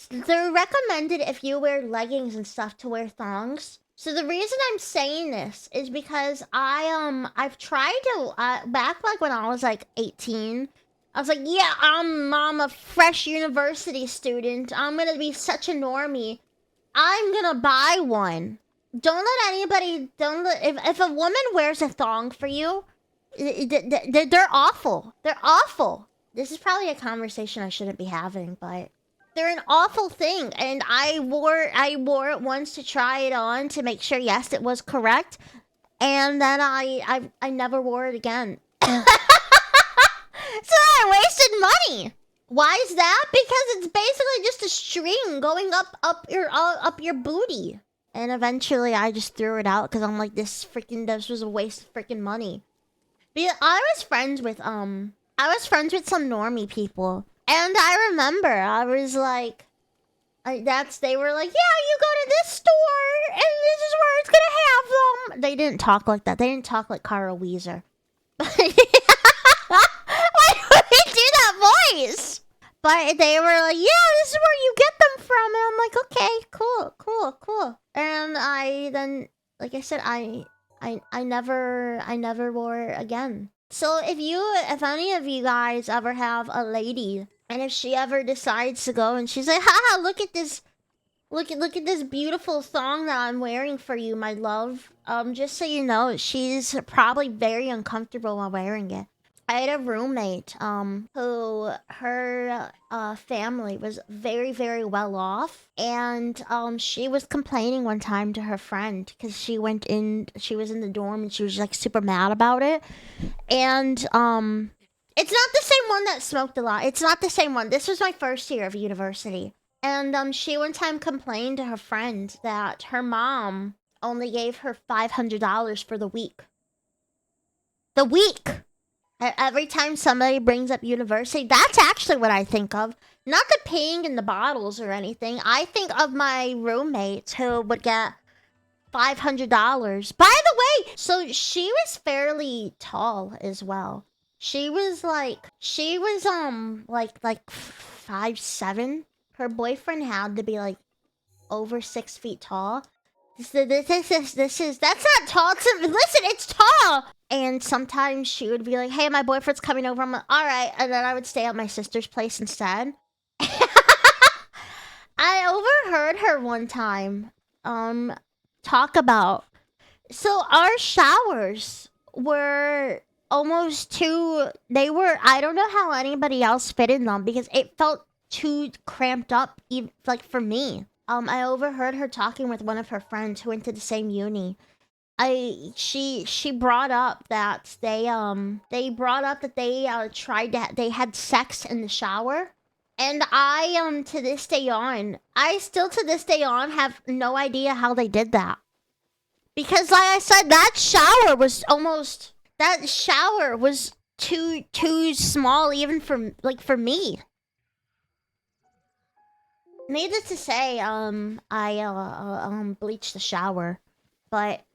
they're recommended if you wear leggings and stuff to wear thongs. So the reason I'm saying this is because I've tried to back like when I was like 18. I was like, yeah, I'm a fresh university student. I'm gonna be such a normie. I'm gonna buy one. Don't let anybody. Don't let if a woman wears a thong for you, they're awful. They're awful. This is probably a conversation I shouldn't be having, but they're an awful thing. And I wore it once to try it on to make sure yes it was correct, and then I never wore it again. So I wasted money. Why is that? Because it's basically just a string going up your booty. And eventually I just threw it out because I'm like, this was a waste of freaking money. But I was friends with some normie people. And I remember I was like, they were like, yeah, you go to this store and this is where it's gonna have them. They didn't talk like that. They didn't talk like Carl Weezer. Why would they do that voice? But they were like, yeah, this is where you get them from. And I'm like, okay, cool. And I then, like I said, I never wore it again. So if any of you guys ever have a lady, and if she ever decides to go and she's like, haha, look at this beautiful thong that I'm wearing for you, my love. Just so you know, she's probably very uncomfortable while wearing it. I had a roommate, who her family was very, very well off, and she was complaining one time to her friend because she was in the dorm and she was like super mad about it, and it's not the same one that smoked a lot. It's not the same one. This was my first year of university, and she one time complained to her friend that her mom only gave her $500 for the week. The week. Every time somebody brings up university, that's actually what I think of. Not the paying in the bottles or anything. I think of my roommates who would get $500. By the way, so she was fairly tall as well. She was like 5'7". Her boyfriend had to be like over 6 feet tall. So that's not tall. Listen, it's tall. And sometimes she would be like, hey, my boyfriend's coming over. I'm like, all right. And then I would stay at my sister's place instead. I overheard her one time talk about, so our showers were almost too, I don't know how anybody else fit in them because it felt too cramped up, even like for me. I overheard her talking with one of her friends who went to the same uni. She brought up that they had sex in the shower, and I to this day on have no idea how they did that, because like I said, that shower was too small even for me. Needless to say, I bleached the shower, but